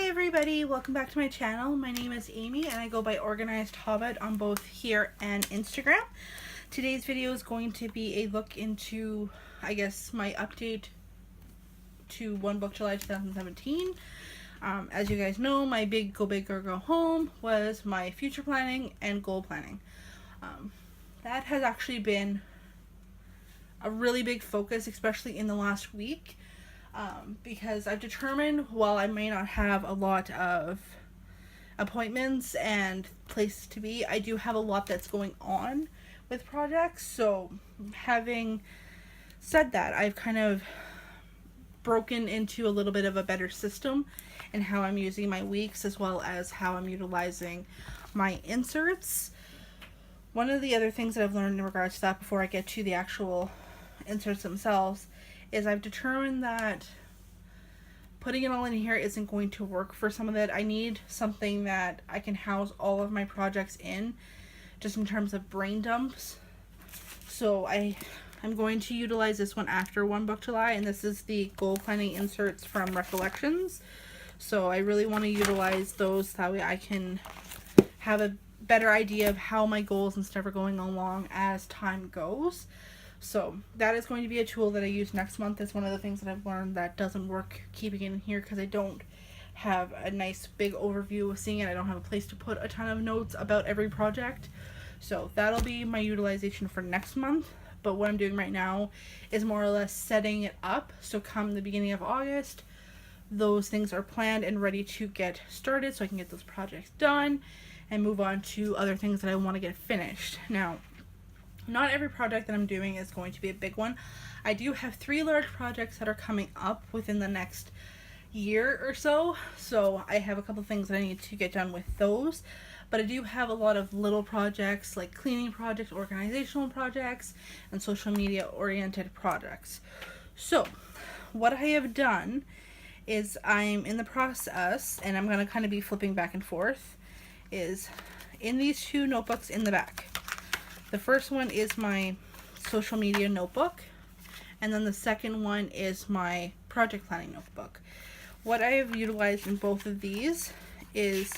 everybody, welcome back to my channel. My name is Amy and I go by Organized Hobbit on both here and Instagram. Today's video is going to be a look into, I guess, my update to One Book July 2017. As you guys know, my big Go Big or Go Home was my future planning and goal planning. That has actually been a really big focus, especially in the last week. Because I've determined, while I may not have a lot of appointments and places to be, I do have a lot that's going on with projects. So having said that, I've kind of broken into a little bit of a better system in how I'm using my weeks, as well as how I'm utilizing my inserts. One of the other things that I've learned in regards to that, before I get to the actual inserts themselves, is I've determined that putting it all in here isn't going to work for some of it. I need something that I can house all of my projects in, just in terms of brain dumps. So I'm going to utilize this one after One Book July, and this is the goal planning inserts from Recollections. So I really want to utilize those, that way I can have a better idea of how my goals and stuff are going along as time goes. So that is going to be a tool that I use next month. It's one of the things that I've learned that doesn't work keeping it in here, because I don't have a nice big overview of seeing it. I don't have a place to put a ton of notes about every project. So that'll be my utilization for next month. But what I'm doing right now is more or less setting it up, so come the beginning of August, those things are planned and ready to get started, so I can get those projects done and move on to other things that I want to get finished. Now, not every project that I'm doing is going to be a big one. I do have 3 large projects that are coming up within the next year or so. So I have a couple things that I need to get done with those. But I do have a lot of little projects, like cleaning projects, organizational projects, and social media oriented projects. So what I have done is I'm in the process, and I'm going to kind of be flipping back and forth, is in these 2 notebooks in the back. The first one is my social media notebook, and then the second one is my project planning notebook. What I have utilized in both of these is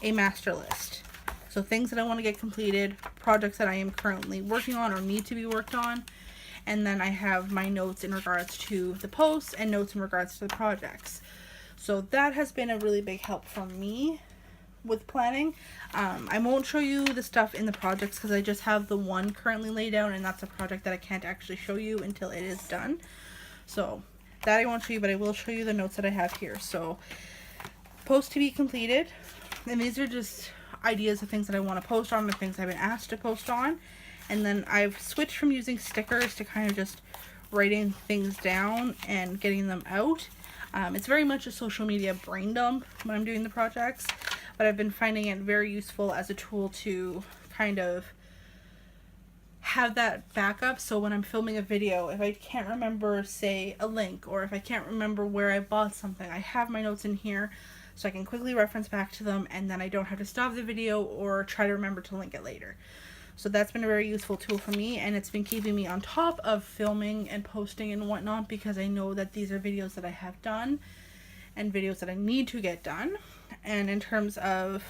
a master list. So things that I want to get completed, projects that I am currently working on or need to be worked on, and then I have my notes in regards to the posts and notes in regards to the projects. So that has been a really big help for me with planning. I won't show you the stuff in the projects because I just have the one currently laid down, and that's a project that I can't actually show you until it is done. So that I won't show you, but I will show you the notes that I have here. So post to be completed, and these are just ideas of things that I want to post on, the things I've been asked to post on. And then I've switched from using stickers to kind of just writing things down and getting them out. It's very much a social media brain dump when I'm doing the projects, but I've been finding it very useful as a tool to kind of have that backup. So when I'm filming a video, if I can't remember, say, a link, or if I can't remember where I bought something, I have my notes in here so I can quickly reference back to them, and then I don't have to stop the video or try to remember to link it later. So that's been a very useful tool for me, and it's been keeping me on top of filming and posting and whatnot, because I know that these are videos that I have done and videos that I need to get done. And in terms of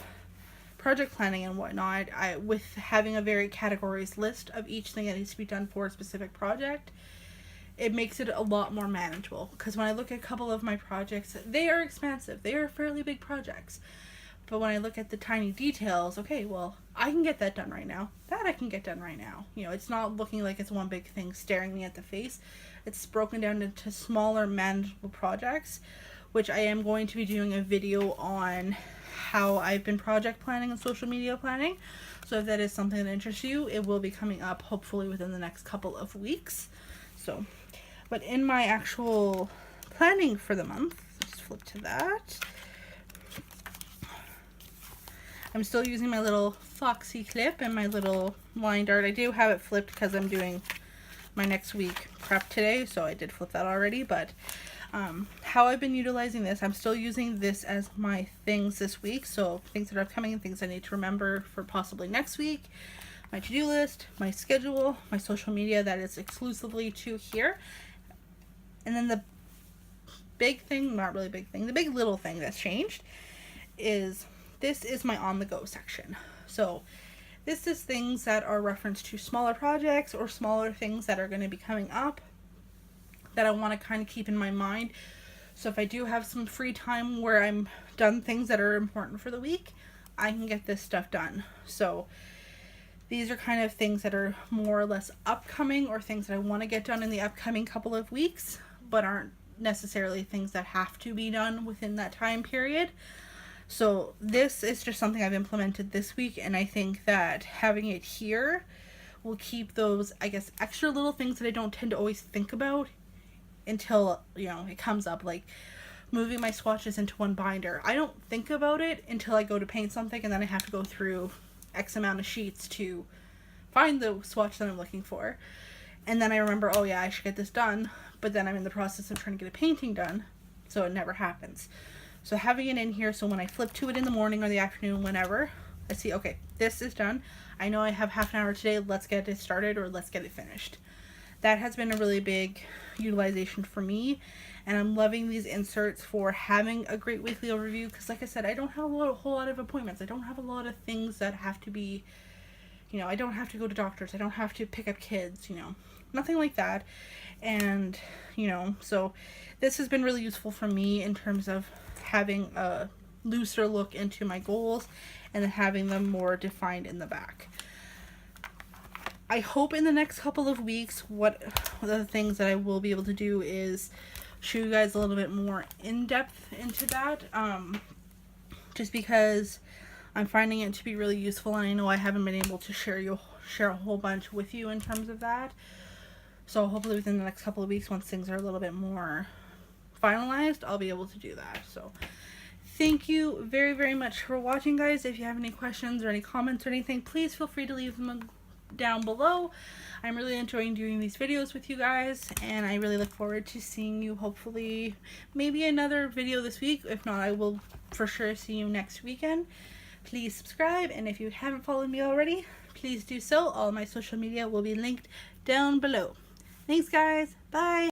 project planning and whatnot, with having a very categorized list of each thing that needs to be done for a specific project, it makes it a lot more manageable. Because when I look at a couple of my projects, they are expansive. They are fairly big projects. But when I look at the tiny details, okay, well, I can get that done right now. That I can get done right now. You know, it's not looking like it's one big thing staring me at the face. It's broken down into smaller, manageable projects, which I am going to be doing a video on how I've been project planning and social media planning. So if that is something that interests you, it will be coming up hopefully within the next couple of weeks. So, but in my actual planning for the month, let's flip to that. I'm still using my little Foxy clip and my little line dart. I do have it flipped because I'm doing my next week prep today, so I did flip that already. But how I've been utilizing this, I'm still using this as my things this week. So things that are upcoming and things I need to remember for possibly next week. My to-do list, my schedule, my social media that is exclusively to here. And then the big thing, not really big thing, the big little thing that's changed is this is my on the go section. So this is things that are referenced to smaller projects or smaller things that are going to be coming up that I want to kind of keep in my mind. So if I do have some free time where I'm done things that are important for the week, I can get this stuff done. So these are kind of things that are more or less upcoming, or things that I want to get done in the upcoming couple of weeks, but aren't necessarily things that have to be done within that time period. So this is just something I've implemented this week, and I think that having it here will keep those, I guess, extra little things that I don't tend to always think about until, you know, it comes up, like moving my swatches into one binder. I don't think about it until I go to paint something, and then I have to go through X amount of sheets to find the swatch that I'm looking for. And then I remember, oh yeah, I should get this done, but then I'm in the process of trying to get a painting done, so it never happens. So having it in here, so when I flip to it in the morning or the afternoon, whenever, I see, okay, this is done. I know I have half an hour today, let's get it started, or let's get it finished. That has been a really big utilization for me, and I'm loving these inserts for having a great weekly overview, because like I said, I don't have a whole lot of appointments. I don't have a lot of things that have to be, you know, I don't have to go to doctors. I don't have to pick up kids, you know, nothing like that. And, you know, so this has been really useful for me in terms of having a looser look into my goals and then having them more defined in the back. I hope in the next couple of weeks, what the things that I will be able to do is show you guys a little bit more in depth into that, just because I'm finding it to be really useful, and I know I haven't been able to share a whole bunch with you in terms of that. So hopefully within the next couple of weeks, once things are a little bit more finalized, I'll be able to do that. So thank you very, very much for watching, guys. If you have any questions or any comments or anything, please feel free to leave them down below. I'm really enjoying doing these videos with you guys, and I really look forward to seeing you, hopefully maybe another video this week. If not, I will for sure see you next weekend. Please subscribe, and if you haven't followed me already, please do so. All my social media will be linked down below. Thanks, guys. Bye.